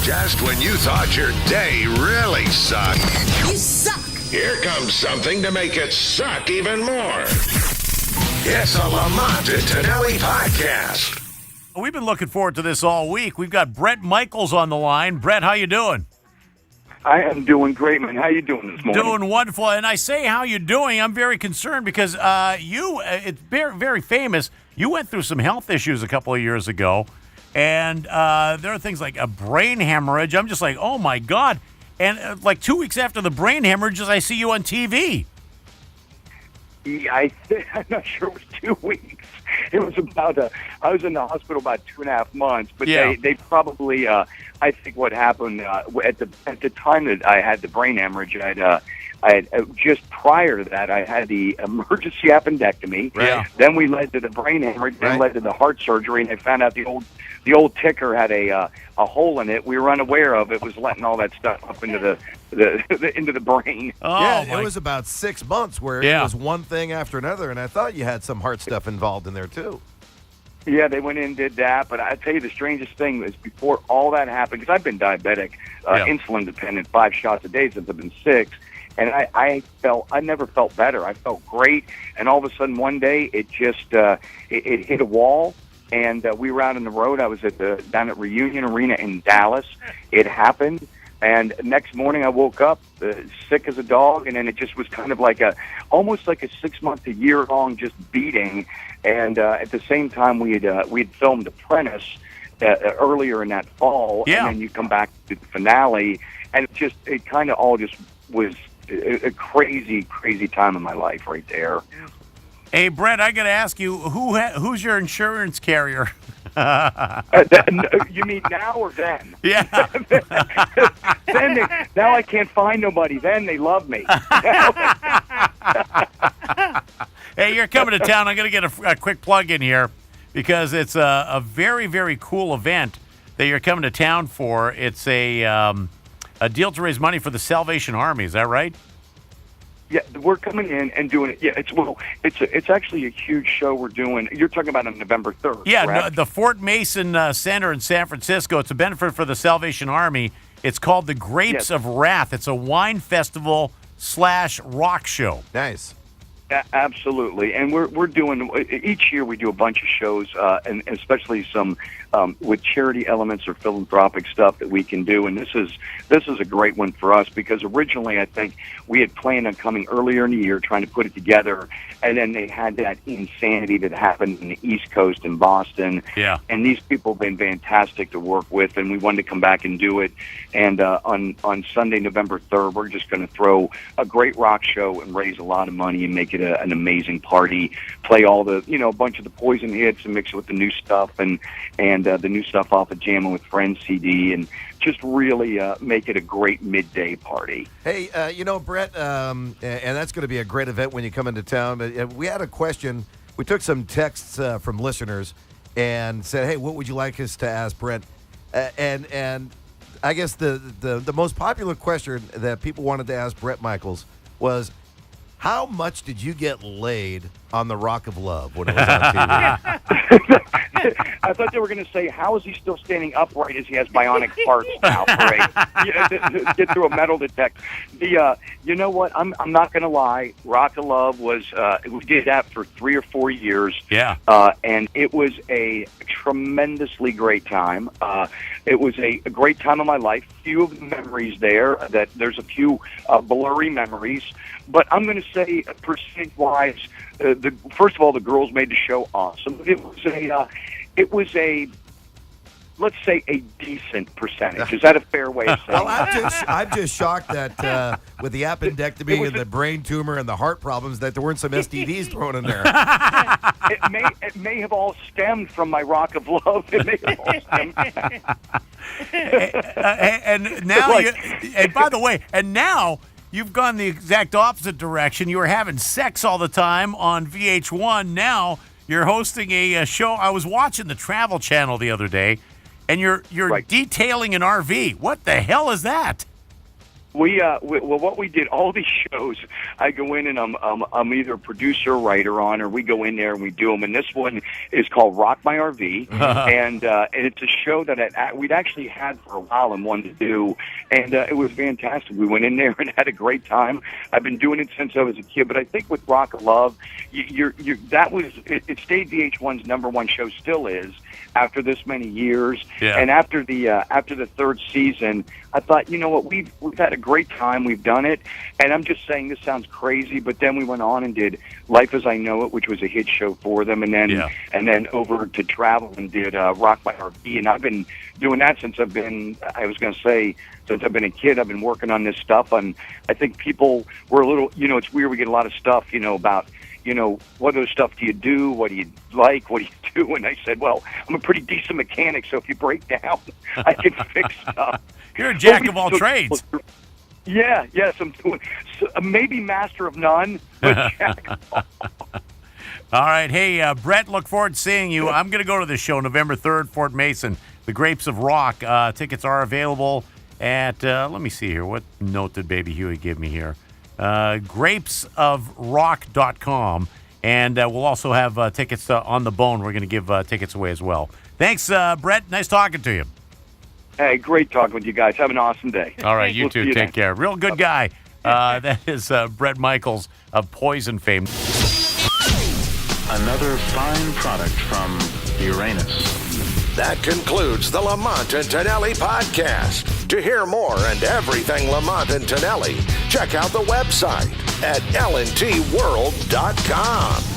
Just when you thought your day really sucked. You suck! Here comes something to make it suck even more. It's a Lamont and Tonelli podcast. We've been looking forward to this all week. We've got Bret Michaels on the line. Bret, how you doing? I am doing great, man. How you doing this morning? Doing wonderful. And I say how you doing, I'm very concerned because it's very, very famous. You went through some health issues a couple of years ago, and there are things like a brain hemorrhage. I'm just like, oh, my God. And like 2 weeks after the brain hemorrhages, I see you on TV. Yeah, I'm not sure it was 2 weeks. It was about I was in the hospital about 2.5 months, but they probably I think what happened at the time that I had the brain hemorrhage, I had just prior to that I had the emergency appendectomy. Yeah. Then we led to the brain hemorrhage, then led to the heart surgery, and I found out the old ticker had a hole in it we were unaware of. It was letting all that stuff up into the brain. Oh, yeah, it was about 6 months where it was one thing after another, and I thought you had some heart stuff involved in there too. Yeah, they went in and did that, but I tell you the strangest thing is before all that happened, because I've been diabetic, insulin dependent, 5 shots a day since I've been 6, and I never felt better. I felt great, and all of a sudden one day it just it hit a wall. And we were out on the road. I was down at Reunion Arena in Dallas. It happened, and next morning I woke up sick as a dog, and then it just was kind of like almost like a 6 month to year long just beating. And at the same time, we had filmed Apprentice earlier in that fall, and then you come back to the finale, and it kind of all just was a crazy time in my life right there. Hey, Bret, I got to ask you, who's your insurance carrier? You mean now or then? Yeah. Now I can't find nobody. Then they love me. Hey, you're coming to town. I'm going to get a quick plug in here because it's a very, very cool event that you're coming to town for. It's a deal to raise money for the Salvation Army. Is that right? Yeah, we're coming in and doing it. Yeah, it's actually a huge show we're doing. You're talking about on November 3rd. Yeah, correct? The Fort Mason Center in San Francisco. It's a benefit for the Salvation Army. It's called the Grapes of Wrath. It's a wine festival / rock show. Nice. Absolutely, and we're doing each year we do a bunch of shows, and especially some with charity elements or philanthropic stuff that we can do. And this is a great one for us because originally I think we had planned on coming earlier in the year, trying to put it together, and then they had that insanity that happened in the East Coast in Boston. Yeah, and these people have been fantastic to work with, and we wanted to come back and do it. And on Sunday, November 3rd, we're just going to throw a great rock show and raise a lot of money and make it an amazing party. Play all the a bunch of the Poison hits and mix it with the new stuff and the new stuff off of Jammin' with Friends CD, and just really make it a great midday party. Hey, Bret, and that's going to be a great event when you come into town. But we had a question. We took some texts from listeners and said, "Hey, what would you like us to ask Bret?" And I guess the most popular question that people wanted to ask Bret Michaels was, how much did you get laid on the Rock of Love when it was on TV? I thought they were going to say, how is he still standing upright as he has bionic parts now? Right? Get through a metal detector. You know what? I'm not going to lie. Rock of Love was, we did that for 3 or 4 years. Yeah. And it was a tremendously great time. It was a great time of my life. Few of the memories there. There's a few blurry memories. But I'm going to say, percentage-wise, first of all, the girls made the show awesome. It was a let's say a decent percentage. Is that a fair way of saying Well, I'm just shocked that with the appendectomy and the brain tumor and the heart problems that there weren't some STDs thrown in there. It may have all stemmed from my Rock of Love. It may have all stemmed. And now, and by the way, and now you've gone the exact opposite direction. You were having sex all the time on VH1. Now you're hosting a show. I was watching the Travel Channel the other day, and you're Right. detailing an RV. What the hell is that? Well, what we did, all these shows, I go in and I'm either a producer or writer on, or we go in there and we do them. And this one is called Rock My RV, and it's a show that we'd actually had for a while and wanted to do, and it was fantastic. We went in there and had a great time. I've been doing it since I was a kid, but I think with Rock of Love, it stayed VH1's #1 show, still is, after this many years. Yeah. And after the third season, I thought, you know what, we've had a great time, we've done it, and I'm just saying this sounds crazy, but then we went on and did Life as I Know It, which was a hit show for them, and then over to travel and did Rock My RV, and I've been doing that since I've been a kid. I've been working on this stuff, and I think people were a little, it's weird, we get a lot of stuff, about, what other stuff do you do? What do you like? What do you do? And I said, well, I'm a pretty decent mechanic, so if you break down, I can fix stuff. You're a jack of all trades. Yeah, yes, I'm doing maybe master of none, but jack of all. All right. Hey, Bret, look forward to seeing you. I'm going to go to the show November 3rd, Fort Mason, the Grapes of Rock. Tickets are available at, let me see here. What note did Baby Huey give me here? grapesofrock.com, and we'll also have tickets on the bone. We're going to give tickets away as well. Thanks, Bret. Nice talking to you. Hey, great talking with you guys. Have an awesome day. All right, you too. Take care. Real good guy. That is Bret Michaels of Poison fame. Another fine product from Uranus. That concludes the Lamont and Tonelli podcast. To hear more and everything Lamont and Tonelli, check out the website at lntworld.com.